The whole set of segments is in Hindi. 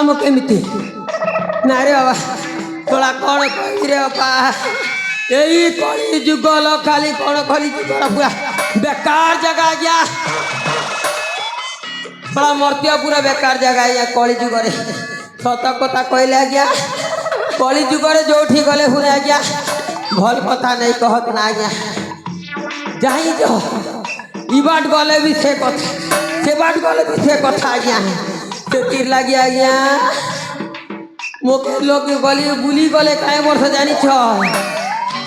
मु केमिति ना रे बाबा तोला कौन कही रे बाबा यही कली जुगल खाली कौन कली जुगल पूरा बेकार जगह गया बड़ा मर्तिया पूरा बेकार जगह है कली जुगरे सत कथा कहले गया कली जुगरे जो गले हुए गया भल कथा नहीं कहत ना गया जाही जो ई बाट गले भी से कथा से बाट गले भी से कथा गया से तीर लगी गया मोके लोग गली बुली गले कई वर्ष जानी छ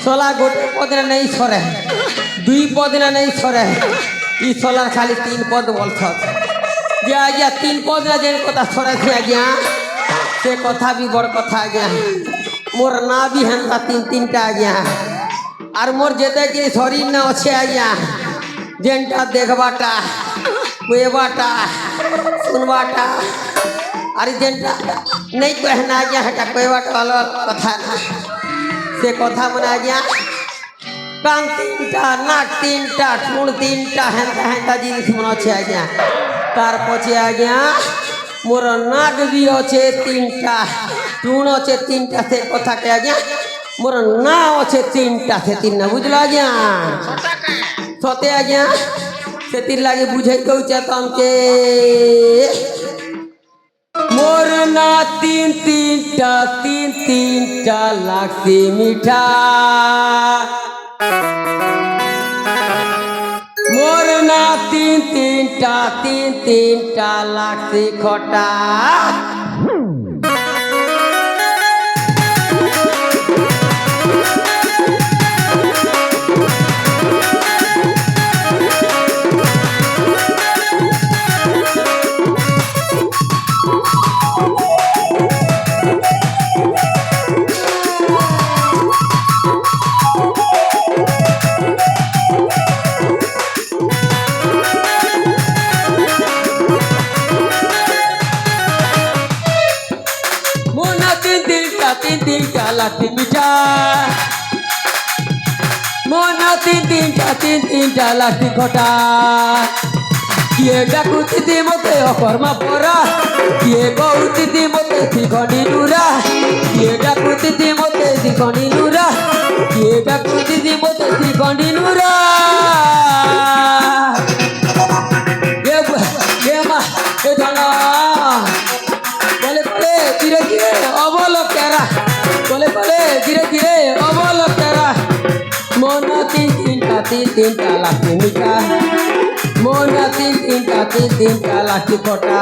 सोला गोटे पद नहीं सरे दुई पद नहीं सरे ई सोला खाली 3 पद बोल जे आज्ञा 3 पद ना जेन कथा सरे थे आज्ञा से कथा भी बड़ कथा आज्ञा मोर ना भी हेंता 3 टा आज्ञा और मोर जेते के शरीर ना अच्छे आज्ञा जेनटा देखबाटा कोएबाटा सुनबाटा अरे जेनटा नहीं कहना आज्ञा हटा कोएबाटा वाला कथा ना से कथा मना गया कान 3टा नाक 3टा ठुण 3टा हेंता हेंता जिनिस मन अच्छे आज्ञा तार पछे आज्ञा मोर नाक भी अच्छे 3टा टुण अच्छे 3टा से कथा के आज्ञा मोर ना अच्छे 3टा से 3 बुझल आज्ञा सते आज्ञा से तीर लागे बुझे कहूँ तम के मोर ना 3 लागती मीठा मोर ना 3 लागती खटा तीन लागती मीठा मोना 3 लागती खटा किए डाकुती दी मते अकर्मा परा किए बहुती दी मते थिखनी नुरा किए डाकुती दी मते थिखनी नुरा किए डाकुती दी मते थिखनी नुरा ये मा ए धना बोले बोले धीरे धीरे अबल प्यारा बोले बोले धीरे धीरे अबल प्यारा मोना 3 लागती मीठा मोना 3 लागती खटा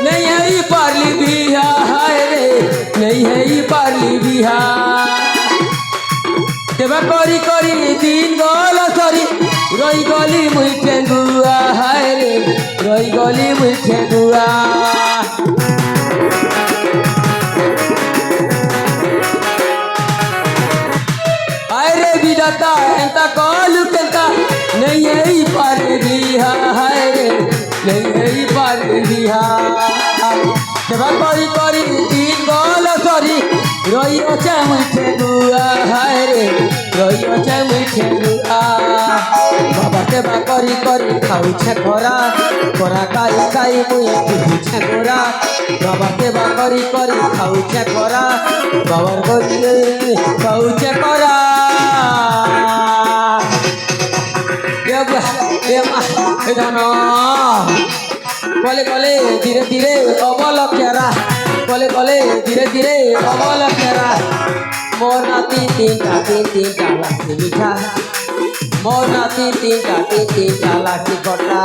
नहीं है ये पारली बिहा हाय रे नहीं है ये पारली बिहा तेबा करी करी दिन गल सरी रही गली मुई ठेंगुआ हाय रे रही गली मुई ठेंगुआ हाय रे विधाता एंता कलु केंता नहीं है ये पारली बिहा हाय रे नहीं है ये पारली बिहा सेवा करी करी दिन गल सरी रही अच्छे मुठे गुआ हाय रे रही अच्छे मुठे गुआ बाबा सेवा करी करी खाऊछे खरा खरा खाई खाई मुई बुझे गोरा बाबा सेवा करी करी खाऊछे खरा बाबर गली खाऊछे खरा ये जानो कले कले धीरे धीरे अबल प्यारा कले कले धीरे धीरे अबल प्यारा मोर ना 3 लागती मीठा मोर ना 3 लागती खटा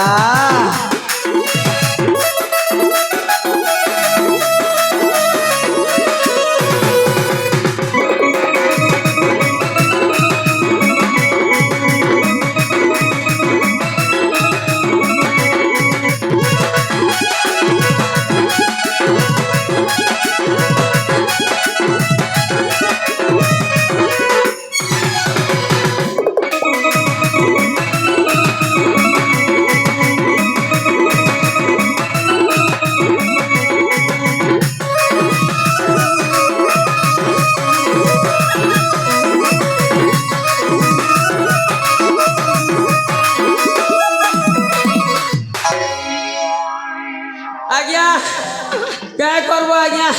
क्या करबो आज्ञा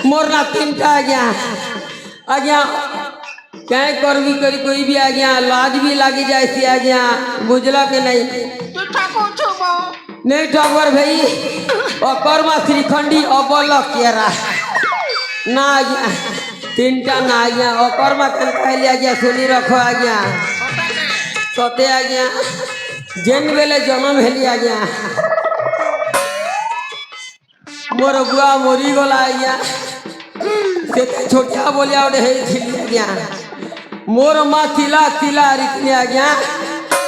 मोर ना तीनटा आज्ञा क्या करबी करी कोई भी आज्ञा लाज भी लगी जाए सी आज्ञा बुझल के नहीं नहीं ठगवर भाई अकर्मा श्रीखंडी अबल केरा ना आज्ञा तीनटा ना आज्ञा अकर्मा कल कहली आज्ञा सुनी रखो आज्ञा सते आज्ञा जेन बेले जन्म हेली आज्ञा मोर बुआ मरी गला आज्ञा से छोटिया बोलिया आज्ञा मोर माँ थिला थिला रीतने आज्ञा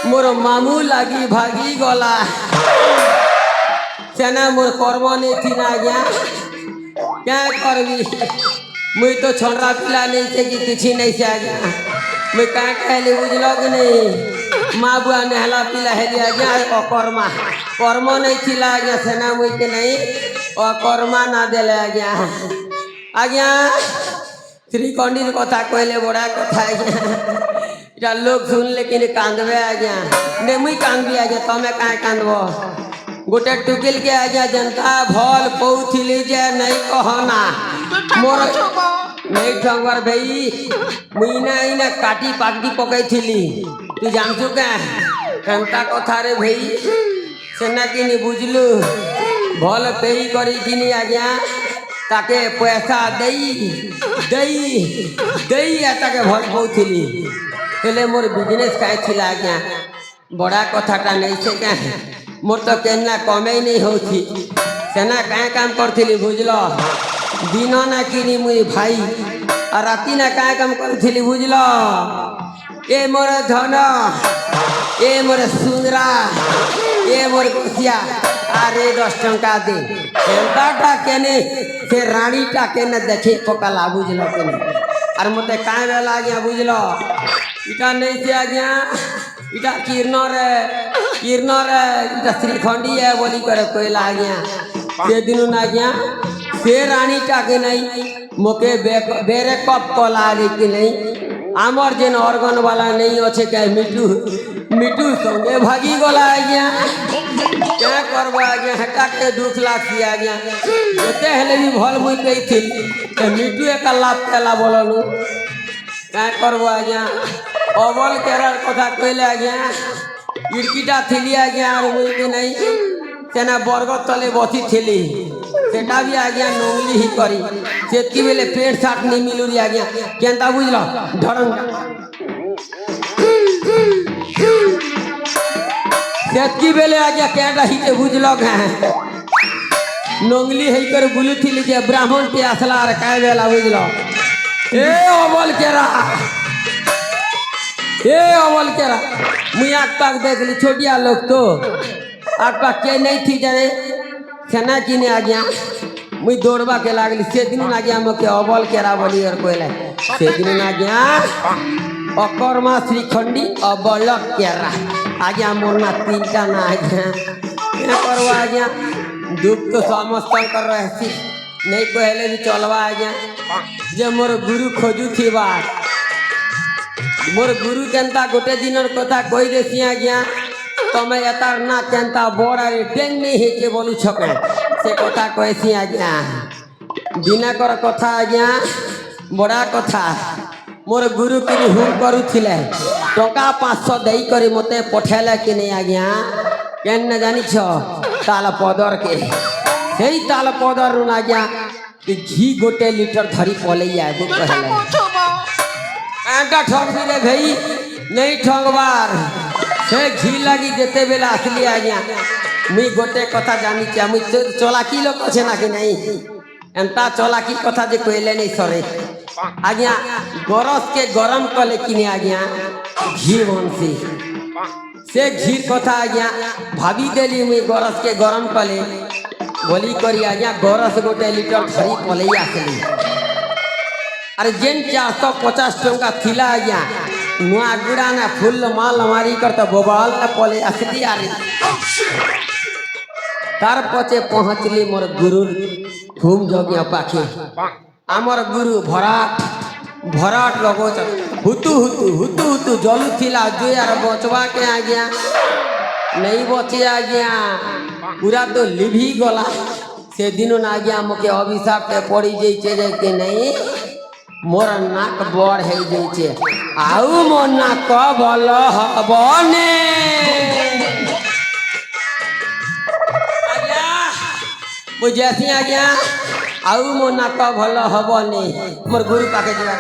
मोर मामू लगी भागी गला सेना मोर कर्म नहीं थी ना आज्ञा क्या करबी मुई तो छोड़ा पिला नहीं थे कि किसी नहीं से आज्ञा मुई क्या कहली बुझल कि नहीं माँ बुआ नहला पिला हेली आज्ञा अकर्मा कर्म नहीं थिला आज्ञा सेना मुई के नहीं अकर्मा ना देले आज्ञा आज्ञा श्रीखंडी कथा कहले बड़ा कथा आज्ञा लोग सुन लेकिन कांदबे आज्ञा नहीं मुई कांदी आज्ञा तमें क्या कांदब गोटे टुकिल के आज्ञा जनता भल पौथिली जे नहीं कहना मोर नहीं ठंगर भाई मुई ना काटी पाकटी पकई तू जानसु क्या कथा रे भाई सेना कि बुझलु भल पेई करी आज्ञा ताके पैसा दई ताके भल पौथिली हेले मोर बिजनेस क्या थिला आज्ञा बड़ा कथाटा नहीं से क्या मोर तो केना कमे नहीं होती सेना क्या काम करथिली बुझल दिन ना किनी मुई भाई और राति ना क्या काम करथिली बुझल ए मोर धन ए मोर सुंदरा ए मोर कुसिया अरे 10 टंका दे एंताटा केने से रानीटा केने देखे पकला बुझल केने और मते काय बेला आज्ञा बुझल इटा नहीं से आज्ञा इटा किरणर इटा श्रीखंडी है बोली करे कोयला आज्ञा से दिन ना आज्ञा से रानीटा के नहीं मोके बेरे कप कला कि नहीं आमर जेन ऑर्गन वाला नहीं अच्छे क्या मिटू संगे भागी गला आज्ञा क्या करबो आज्ञा हटा के दुख लागी आज्ञा एते हेले भी भल मुई कही थी मिटू एक लाभ केला बोलनु क्या करबो आज्ञा अबल केरार कथा कहले आज्ञा इड़कीटा थिली आज्ञा और मुई के नहीं सेना बरगद तले बसी थिली सेटा भी आज्ञा नोंगली ही करी सेतकी बेले पेट साट नहीं मिलुरी आज्ञा केंता बुझल धरंग सेतकी बेले आज्ञा केंटा ही बुझल नोंगली ही कर बुलू थिली जे ब्राह्मण के असला रे काय बेला बुझल ए अबल केरा मुई आग पाक देख ली छोटिया लोग तो आग पाक के नहीं थी जाने सेना की ने आज्ञा मुई दौड़बा के लागली से दिन ना गया मके अबल केरा बोली और कोइले से दिन ना गया अकर्मा श्रीखंडी अबल केरा आज्ञा मोरना तीनटा ना आज्ञा क्या करवा आज्ञा दुख तो समस्त कर रहे सी नहीं कहले भी चलवा आज्ञा जे मोर गुरु खोजू थी बात मोर गुरु केंता गोटे दिन कथा कही देसी आज्ञा तमें एतार ना केंता बड़ा टेंग नहीं है के बोलू छके से कथा कहसी आज्ञा दिनाकर कथा आज्ञा बड़ा कथा मोर गुरु कि हुम करुथिले टका 500 देई करी मते पठेले कि नहीं आज्ञा केन न जानी छ ताल पदर के सेई ताल पदर रु आज्ञा कि घी गोटे लीटर धरी पलैया गो कहले आटा ठग भी रे भाई नहीं ठगबार से घी लगी देते बेला असली आज्ञा मुई गोटे कथा जानी चाहिए मुई चलाकी लोग अच्छे ना कि नहीं एंता चलाकी कथा जे कहले नहीं सरे आज्ञा गरस के गरम कले कि आज्ञा घी बनसी से घी कथा आज्ञा भाभी देली मुई गरस के गरम कले बोली करी आज्ञा गरस गोटे लीटर धरी पलैया आसली अरे जेन 450 टंका थिला आज्ञा नुआ गुड़ा ना फुल माल हमारी करता बोबाल ना पले असली आ रही तार पचे पहुँचली मोर गुरु घूम जोगिया पाखी आमर गुरु भराट लगो हुतु जलू थिला जो यार बचवा के आ गया नहीं बचे आ गया पूरा तो लिभी गला से दिनों ना गया मुके अभिशाप पे पड़ी जाइए जे कि नहीं मोर नाक बड़ है जाइए आउ मो नाक भल हबने मुझे ऐसी आ गया आउ मो नाक भल हबने मोर गुरु पाके जा